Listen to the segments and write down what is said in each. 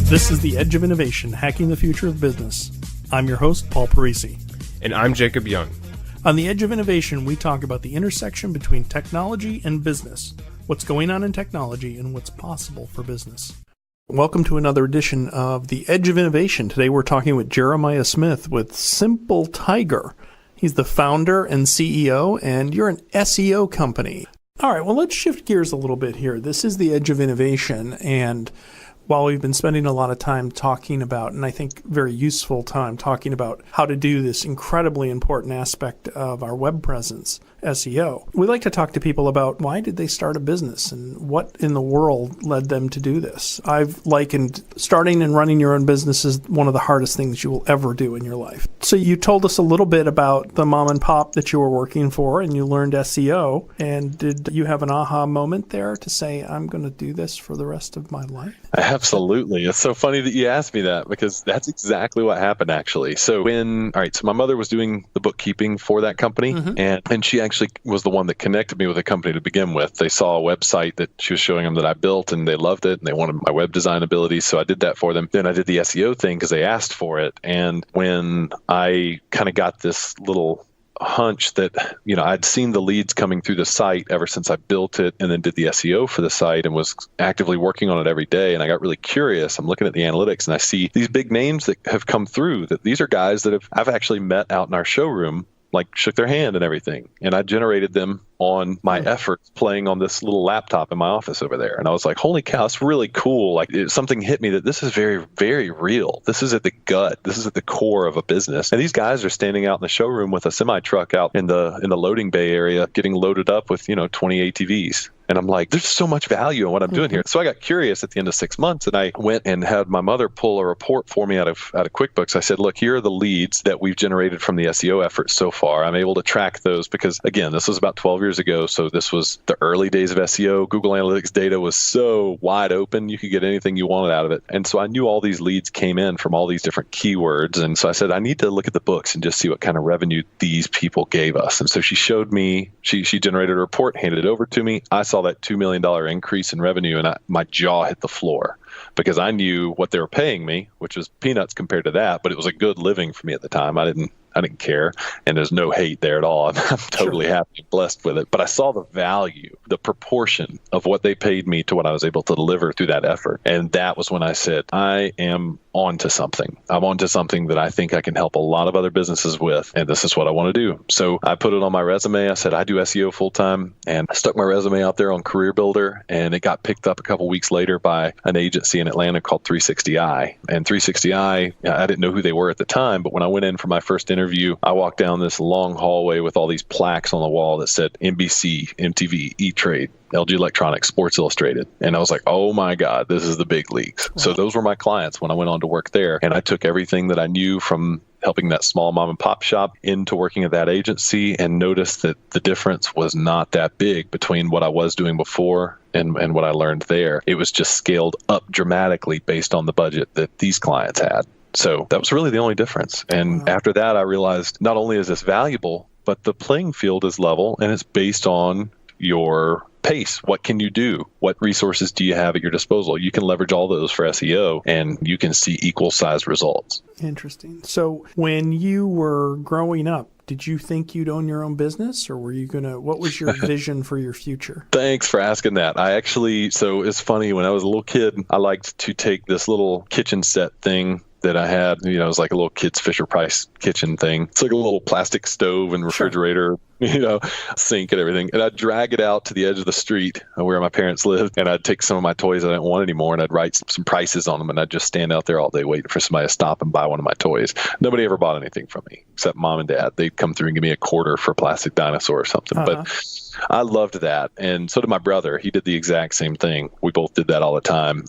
This is The Edge of Innovation, Hacking the Future of Business. I'm your host, Paul Parisi. And I'm Jacob Young. On The Edge of Innovation, we talk about the intersection between technology and business, what's going on in technology, and what's possible for business. Welcome to another edition of The Edge of Innovation. Today we're talking with Jeremiah Smith with Simple Tiger. He's the founder and CEO, and you're an SEO company. All right, well, let's shift gears a little bit here. This is The Edge of Innovation, and while we've been spending a lot of time talking about, and I think very useful time talking about how to do this incredibly important aspect of our web presence, SEO, we like to talk to people about why did they start a business and what in the world led them to do this. I've likened starting and running your own business is one of the hardest things you will ever do in your life. So you told us a little bit about the mom and pop that you were working for and you learned SEO. And did you have an aha moment there to say, I'm going to do this for the rest of my life? Absolutely. It's so funny that you asked me that because that's exactly what happened, actually. So so my mother was doing the bookkeeping for that company, and she actually was the one that connected me with the company to begin with. They saw a website that she was showing them that I built, and they loved it, and they wanted my web design abilities, so I did that for them. Then I did the SEO thing because they asked for it, and when I kind of got this little hunch that, I'd seen the leads coming through the site ever since I built it and then did the SEO for the site and was actively working on it every day. And I got really curious. I'm looking at the analytics and I see these big names that have come through, that these are guys that I've actually met out in our showroom, like shook their hand and everything. And I generated them on my efforts playing on this little laptop in my office over there. And I was like, holy cow, it's really cool. Like something hit me that this is very, very real. This is at the gut. This is at the core of a business. And these guys are standing out in the showroom with a semi truck out in the loading bay area, getting loaded up with, 20 ATVs. And I'm like, there's so much value in what I'm doing here. So I got curious at the end of 6 months and I went and had my mother pull a report for me out of QuickBooks. I said, look, here are the leads that we've generated from the SEO efforts so far. I'm able to track those because, again, this was about 12 years ago. So this was the early days of SEO. Google Analytics data was so wide open. You could get anything you wanted out of it. And so I knew all these leads came in from all these different keywords. And so I said, I need to look at the books and just see what kind of revenue these people gave us. And so she showed me, she generated a report, handed it over to me. I saw that $2 million increase in revenue and my jaw hit the floor because I knew what they were paying me, which was peanuts compared to that, but it was a good living for me at the time. I didn't care. And there's no hate there at all. I'm totally happy and blessed with it. But I saw the value, the proportion of what they paid me to what I was able to deliver through that effort. And that was when I said, I am onto something. I'm onto something that I think I can help a lot of other businesses with. And this is what I want to do. So I put it on my resume. I said, I do SEO full time. And I stuck my resume out there on Career Builder. And it got picked up a couple weeks later by an agency in Atlanta called 360i. And 360i, I didn't know who they were at the time. But when I went in for my first interview, I walked down this long hallway with all these plaques on the wall that said NBC, MTV, E-Trade, LG Electronics, Sports Illustrated. And I was like, oh my God, this is the big leagues. Wow. So those were my clients when I went on to work there. And I took everything that I knew from helping that small mom and pop shop into working at that agency and noticed that the difference was not that big between what I was doing before and what I learned there. It was just scaled up dramatically based on the budget that these clients had. So that was really the only difference. And after that, I realized not only is this valuable, but the playing field is level and it's based on your pace. What can you do? What resources do you have at your disposal? You can leverage all those for SEO and you can see equal sized results. Interesting. So when you were growing up, did you think you'd own your own business or were you what was your vision for your future? Thanks for asking that. So it's funny, when I was a little kid, I liked to take this little kitchen set thing that I had, it was like a little kid's Fisher Price kitchen thing. It's like a little plastic stove and refrigerator, sink and everything. And I'd drag it out to the edge of the street where my parents lived. And I'd take some of my toys I didn't want anymore and I'd write some prices on them. And I'd just stand out there all day waiting for somebody to stop and buy one of my toys. Nobody ever bought anything from me except mom and dad. They'd come through and give me a quarter for a plastic dinosaur or something. But I loved that. And so did my brother. He did the exact same thing. We both did that all the time.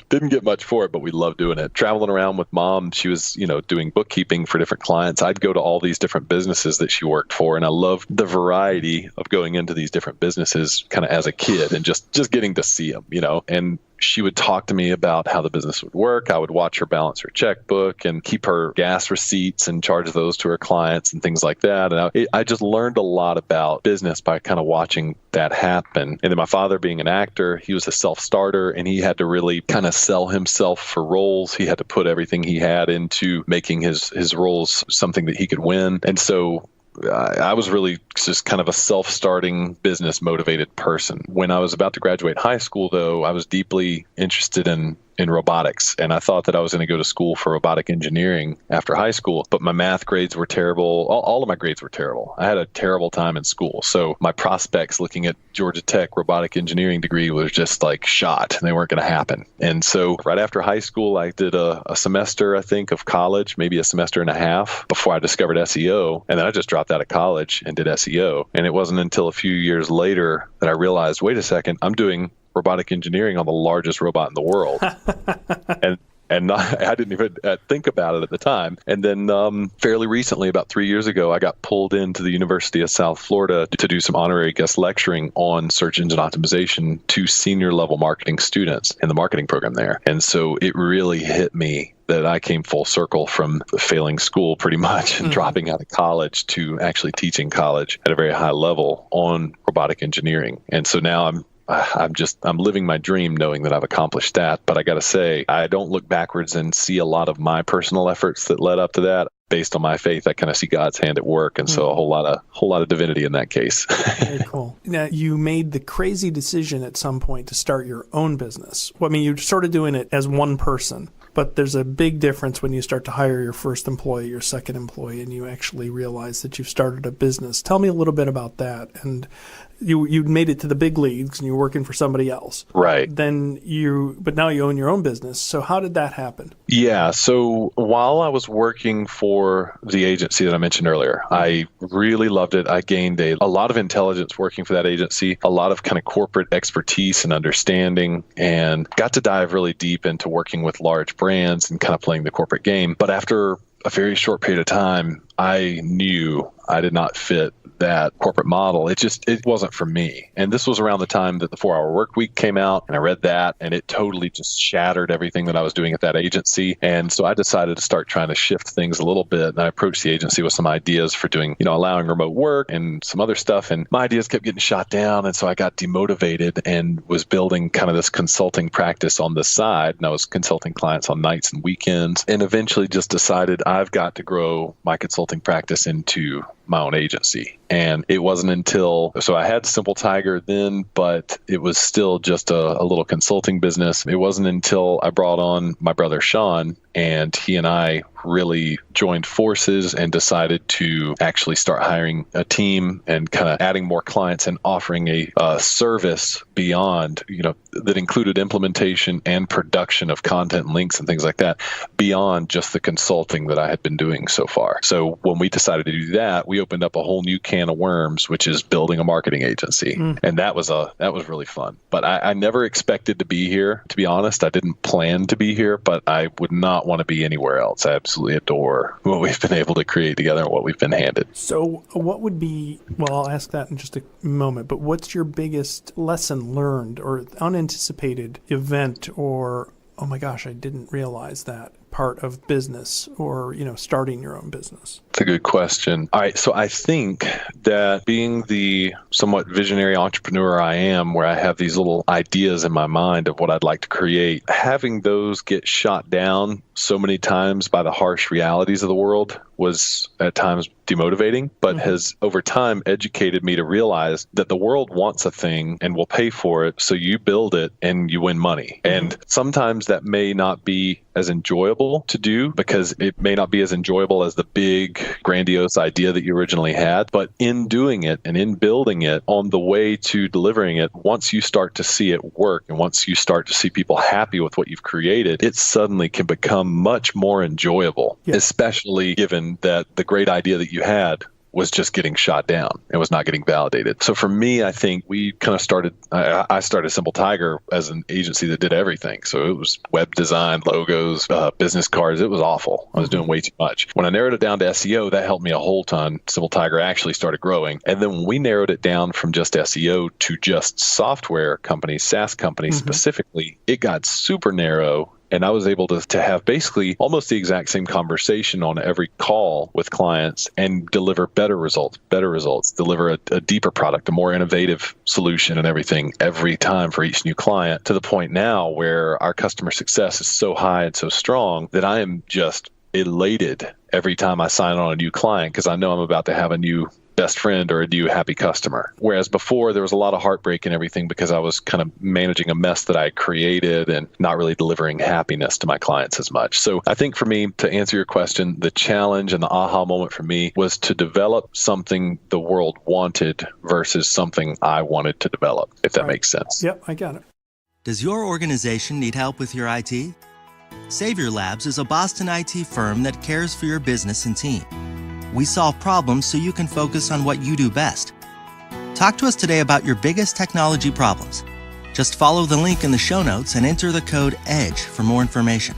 Didn't get much for it, but we loved doing it. Traveling around with mom, she was, doing bookkeeping for different clients. I'd go to all these different businesses that she worked for. And I loved the variety of going into these different businesses kind of as a kid and just getting to see them, and she would talk to me about how the business would work. I would watch her balance her checkbook and keep her gas receipts and charge those to her clients and things like that. And I just learned a lot about business by kind of watching that happen. And then my father, being an actor, he was a self-starter, and he had to really kind of sell himself for roles. He had to put everything he had into making his roles something that he could win. And so I was really just kind of a self-starting, business-motivated person. When I was about to graduate high school, though, I was deeply interested in robotics. And I thought that I was going to go to school for robotic engineering after high school, but my math grades were terrible. All of my grades were terrible. I had a terrible time in school. So my prospects looking at Georgia Tech robotic engineering degree was just like shot. They weren't going to happen. And so right after high school, I did a semester, I think, of college, maybe a semester and a half before I discovered SEO. And then I just dropped out of college and did SEO. And it wasn't until a few years later that I realized, wait a second, I'm doing robotic engineering on the largest robot in the world. I didn't even think about it at the time. And then fairly recently, about 3 years ago, I got pulled into the University of South Florida to do some honorary guest lecturing on search engine optimization to senior level marketing students in the marketing program there. And so it really hit me that I came full circle from failing school pretty much and dropping out of college to actually teaching college at a very high level on robotic engineering. And so now I'm living my dream knowing that I've accomplished that. But I got to say, I don't look backwards and see a lot of my personal efforts that led up to that. Based on my faith, I kind of see God's hand at work. And so a whole lot of divinity in that case. Very cool. Now, you made the crazy decision at some point to start your own business. Well, I mean, you're sort of doing it as one person, but there's a big difference when you start to hire your first employee, your second employee, and you actually realize that you've started a business. Tell me a little bit about that. And you made it to the big leagues and you're working for somebody else. Right. But now you own your own business. So how did that happen? Yeah. So while I was working for the agency that I mentioned earlier, I really loved it. I gained a lot of intelligence working for that agency, a lot of kind of corporate expertise and understanding, and got to dive really deep into working with large brands and kind of playing the corporate game. But after a very short period of time, I knew I did not fit that corporate model. It wasn't for me. And this was around the time that the 4-Hour Work Week came out, and I read that, and it totally just shattered everything that I was doing at that agency. And so I decided to start trying to shift things a little bit. And I approached the agency with some ideas for doing, allowing remote work and some other stuff. And my ideas kept getting shot down. And so I got demotivated and was building kind of this consulting practice on the side. And I was consulting clients on nights and weekends, and eventually just decided I've got to grow my consulting practice into my own agency. And it wasn't so I had Simple Tiger then, but it was still just a little consulting business. It wasn't until I brought on my brother Sean, and he and I really joined forces and decided to actually start hiring a team and kind of adding more clients and offering a service beyond, that included implementation and production of content and links and things like that, beyond just the consulting that I had been doing so far. So when we decided to do that, we opened up a whole new can of worms, which is building a marketing agency. And that was really fun. But I never expected to be here, to be honest. I didn't plan to be here, but I would not want to be anywhere else. I absolutely adore what we've been able to create together and what we've been handed. So what would be, I'll ask that in just a moment, but what's your biggest lesson learned or unanticipated event or, oh my gosh, I didn't realize that part of business or, starting your own business? That's a good question. All right. So I think that being the somewhat visionary entrepreneur I am, where I have these little ideas in my mind of what I'd like to create, having those get shot down so many times by the harsh realities of the world was at times demotivating, but has over time educated me to realize that the world wants a thing and will pay for it. So you build it and you win money. And sometimes that may not be as enjoyable to do because it may not be as enjoyable as the big grandiose idea that you originally had. But in doing it and in building it, on the way to delivering it, once you start to see it work and once you start to see people happy with what you've created, it suddenly can become much more enjoyable, especially given that the great idea that you had was just getting shot down and was not getting validated. So for me, I think we kind of started, I started Simple Tiger as an agency that did everything. So it was web design, logos, business cards. It was awful. I was doing way too much. When I narrowed it down to SEO, that helped me a whole ton. Simple Tiger actually started growing. And then when we narrowed it down from just SEO to just software companies, SaaS companies specifically, it got super narrow. And I was able to have basically almost the exact same conversation on every call with clients and deliver better results, deliver a deeper product, a more innovative solution and everything every time for each new client, to the point now where our customer success is so high and so strong that I am just elated every time I sign on a new client because I know I'm about to have a new best friend or a new happy customer. Whereas before there was a lot of heartbreak and everything because I was kind of managing a mess that I created and not really delivering happiness to my clients as much. So I think for me, to answer your question, the challenge and the aha moment for me was to develop something the world wanted versus something I wanted to develop, if that makes sense. Yep, I got it. Does your organization need help with your IT? Savior Labs is a Boston IT firm that cares for your business and team. We solve problems so you can focus on what you do best. Talk to us today about your biggest technology problems. Just follow the link in the show notes and enter the code EDGE for more information.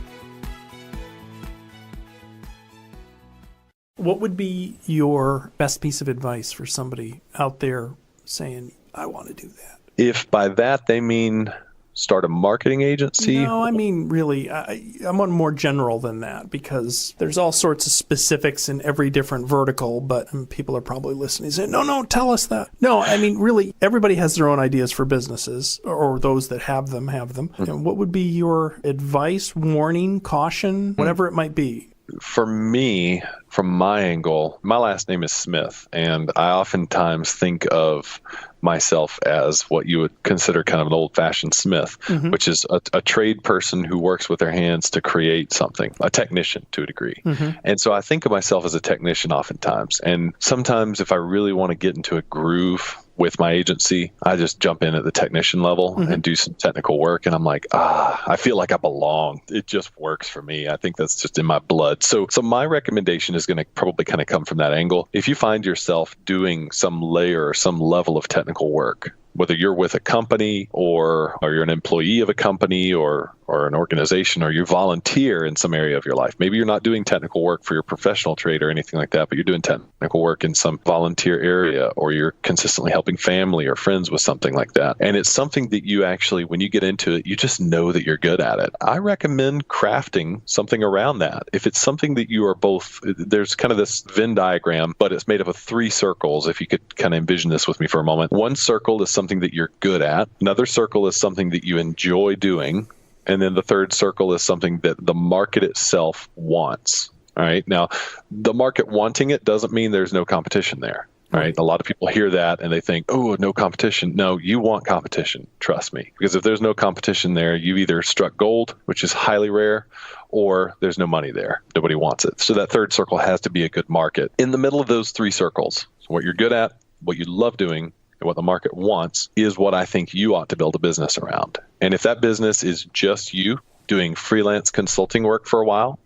What would be your best piece of advice for somebody out there saying, I want to do that? If by that they mean start a marketing agency? No, I mean, really, I'm on more general than that because there's all sorts of specifics in every different vertical, but people are probably listening saying, no, tell us that. No, I mean, really, everybody has their own ideas for businesses, or those that have them. And what would be your advice, warning, caution, whatever it might be? For me, from my angle, my last name is Smith, and I oftentimes think of myself as what you would consider kind of an old-fashioned smith, which is a trade person who works with their hands to create something, a technician to a degree. And so I think of myself as a technician oftentimes. And sometimes if I really want to get into a groove with my agency, I just jump in at the technician level and do some technical work. And I'm like, I feel like I belong. It just works for me. I think that's just in my blood. So my recommendation is going to probably kind of come from that angle. If you find yourself doing some layer or some level of technical work, whether you're with a company or you're an employee of a company or an organization, or you volunteer in some area of your life. Maybe you're not doing technical work for your professional trade or anything like that, but you're doing technical work in some volunteer area, or you're consistently helping family or friends with something like that. And it's something that you actually, when you get into it, you just know that you're good at it. I recommend crafting something around that. If it's something that you are both, there's kind of this Venn diagram, but it's made up of 3 circles. If you could kind of envision this with me for a moment. One circle is something that you're good at. Another circle is something that you enjoy doing. And then the third circle is something that the market itself wants. All right. Now, the market wanting it doesn't mean there's no competition there. Right. A lot of people hear that and they think, oh, no competition. No, you want competition. Trust me. Because if there's no competition there, you've either struck gold, which is highly rare, or there's no money there. Nobody wants it. So that third circle has to be a good market. In the middle of those 3 circles, what you're good at, what you love doing, and what the market wants is what I think you ought to build a business around. And if that business is just you doing freelance consulting work for a while,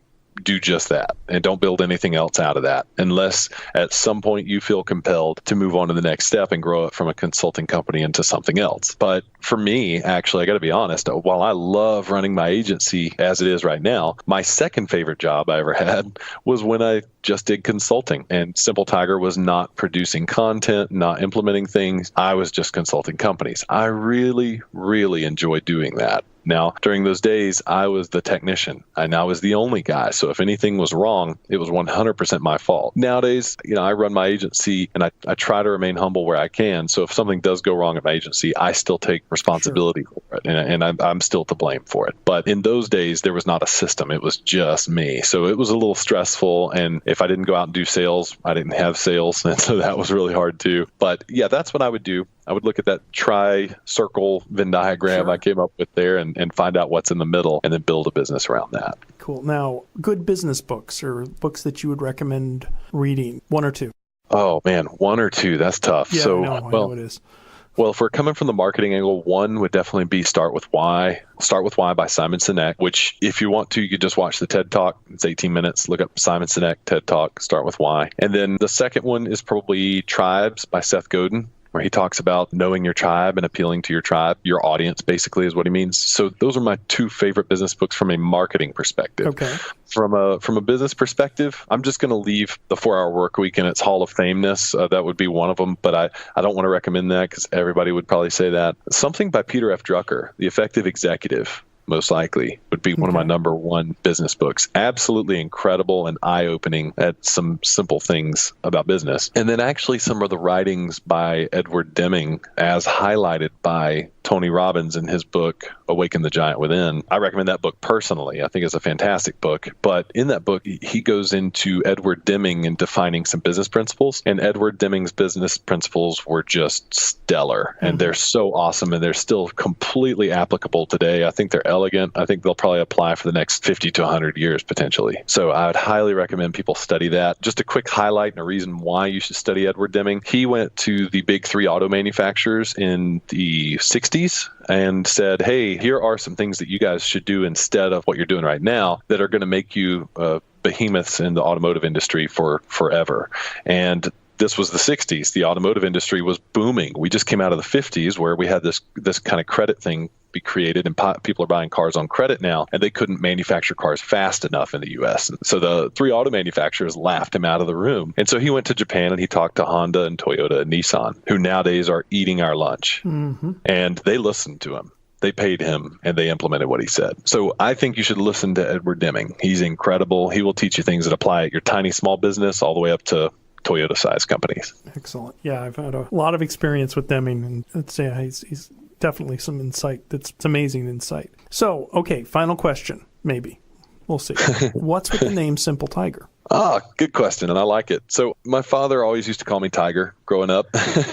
do just that and don't build anything else out of that unless at some point you feel compelled to move on to the next step and grow it from a consulting company into something else. But for me, actually, I got to be honest, while I love running my agency as it is right now, my second favorite job I ever had was when I just did consulting, and Simple Tiger was not producing content, not implementing things. I was just consulting companies. I really, really enjoyed doing that. Now, during those days, I was the technician and I was the only guy. So if anything was wrong, it was 100% my fault. Nowadays, I run my agency and I try to remain humble where I can. So if something does go wrong at my agency, I still take responsibility for it and I'm still to blame for it. But in those days, there was not a system. It was just me. So it was a little stressful. And if I didn't go out and do sales, I didn't have sales. And so that was really hard too. But yeah, that's what I would do. I would look at that tri-circle Venn diagram I came up with there and find out what's in the middle and then build a business around that. Cool. Now, good business books or books that you would recommend reading, 1 or 2? Oh, man, 1 or 2. That's tough. Yeah, so, I know it is. Well, if we're coming from the marketing angle, one would definitely be Start With Why. Start With Why by Simon Sinek, which if you want to, you could just watch the TED Talk. It's 18 minutes. Look up Simon Sinek, TED Talk, Start With Why. And then the second one is probably Tribes by Seth Godin, where he talks about knowing your tribe and appealing to your tribe. Your audience, basically, is what he means. So those are my two favorite business books from a marketing perspective. Okay. From a business perspective, I'm just going to leave the 4-Hour Workweek and its Hall of Fameness. That would be one of them, but I don't want to recommend that because everybody would probably say that. Something by Peter F. Drucker, The Effective Executive, most likely would be one of my number one business books. Absolutely incredible and eye-opening at some simple things about business. And then actually some of the writings by Edward Deming, as highlighted by Tony Robbins in his book, Awaken the Giant Within. I recommend that book personally. I think it's a fantastic book. But in that book, he goes into Edward Deming and defining some business principles. And Edward Deming's business principles were just stellar. And they're so awesome. And they're still completely applicable today. I think they're elegant. I think they'll probably apply for the next 50 to 100 years potentially. So I would highly recommend people study that. Just a quick highlight and a reason why you should study Edward Deming. He went to the big 3 auto manufacturers in the 60s and said, hey, here are some things that you guys should do instead of what you're doing right now that are going to make you behemoths in the automotive industry for forever. And this was the 60s. The automotive industry was booming. We just came out of the 50s where we had this kind of credit thing be created, and people are buying cars on credit now, and they couldn't manufacture cars fast enough in the U.S. And so the 3 auto manufacturers laughed him out of the room. And so he went to Japan and he talked to Honda and Toyota and Nissan, who nowadays are eating our lunch. And they listened to him. They paid him and they implemented what he said. So I think you should listen to Edward Deming. He's incredible. He will teach you things that apply at your tiny small business all the way up to Toyota-sized companies. Excellent. Yeah, I've had a lot of experience with Deming, and he's definitely some insight. That's amazing insight. So, okay, final question, maybe. We'll see. What's with the name Simple Tiger? Good question, and I like it. So my father always used to call me Tiger growing up.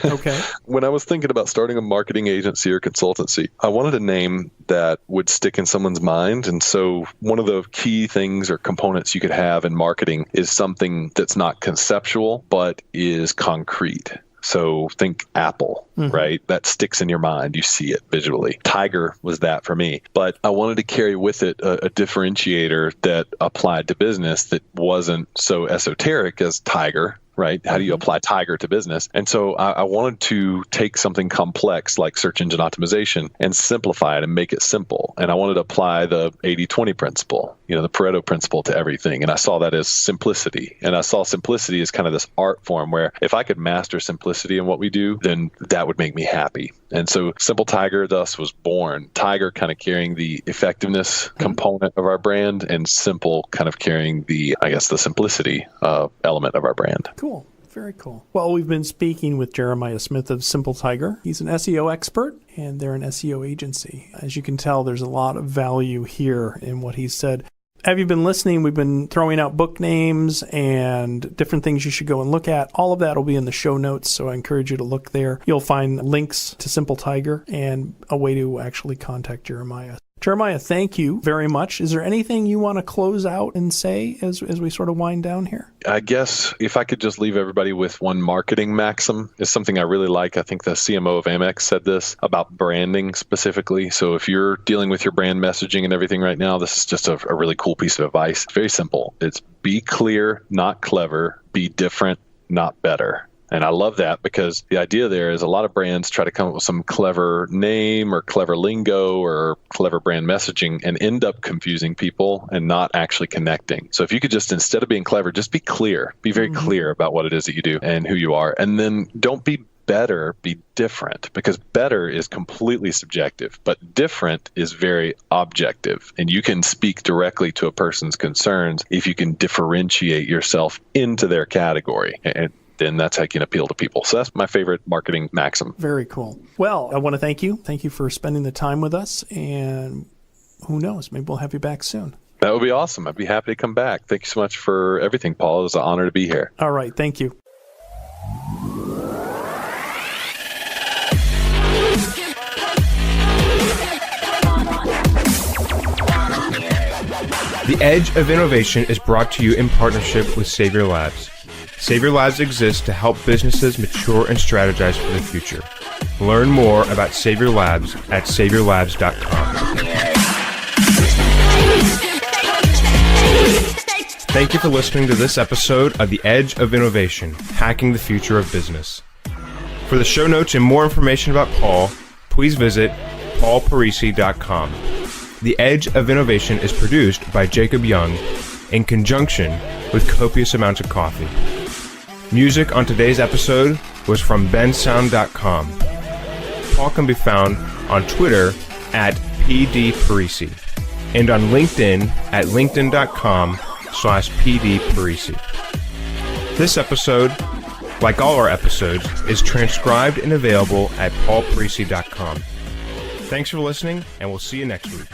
Okay. When I was thinking about starting a marketing agency or consultancy, I wanted a name that would stick in someone's mind. And so one of the key things or components you could have in marketing is something that's not conceptual, but is concrete. So think Apple, right? That sticks in your mind. You see it visually. Tiger was that for me. But I wanted to carry with it a differentiator that applied to business that wasn't so esoteric as Tiger, right? How do you apply Tiger to business? And so I wanted to take something complex like search engine optimization and simplify it and make it simple. And I wanted to apply the 80-20 principle, the Pareto principle to everything. And I saw that as simplicity. And I saw simplicity as kind of this art form where if I could master simplicity in what we do, then that would make me happy. And so Simple Tiger thus was born. Tiger kind of carrying the effectiveness component of our brand, and simple kind of carrying the simplicity element of our brand. Cool. Very cool. Well, we've been speaking with Jeremiah Smith of Simple Tiger. He's an SEO expert, and they're an SEO agency. As you can tell, there's a lot of value here in what he said. Have you been listening? We've been throwing out book names and different things you should go and look at. All of that will be in the show notes, so I encourage you to look there. You'll find links to Simple Tiger and a way to actually contact Jeremiah. Jeremiah, thank you very much. Is there anything you want to close out and say as we sort of wind down here? I guess if I could just leave everybody with one marketing maxim, is something I really like. I think the CMO of Amex said this about branding specifically. So if you're dealing with your brand messaging and everything right now, this is just a really cool piece of advice. It's very simple. It's be clear, not clever. Be different, not better. And I love that because the idea there is a lot of brands try to come up with some clever name or clever lingo or clever brand messaging and end up confusing people and not actually connecting. So if you could just, instead of being clever, just be clear, be very clear about what it is that you do and who you are. And then don't be better, be different, because better is completely subjective, but different is very objective. And you can speak directly to a person's concerns if you can differentiate yourself into their category. And then that's how you can appeal to people. So that's my favorite marketing maxim. Very cool. Well, I want to thank you. Thank you for spending the time with us. And who knows, maybe we'll have you back soon. That would be awesome. I'd be happy to come back. Thank you so much for everything, Paul. It was an honor to be here. All right. Thank you. The Edge of Innovation is brought to you in partnership with Savior Labs. Savior Labs exists to help businesses mature and strategize for the future. Learn more about Savior Labs at saviorlabs.com. Thank you for listening to this episode of The Edge of Innovation, Hacking the Future of Business. For the show notes and more information about Paul, please visit paulparisi.com. The Edge of Innovation is produced by Jacob Young in conjunction with copious amounts of coffee. Music on today's episode was from bensound.com. Paul can be found on Twitter at pdparisi and on LinkedIn at linkedin.com/pdparisi. This episode, like all our episodes, is transcribed and available at paulparisi.com. Thanks for listening, and we'll see you next week.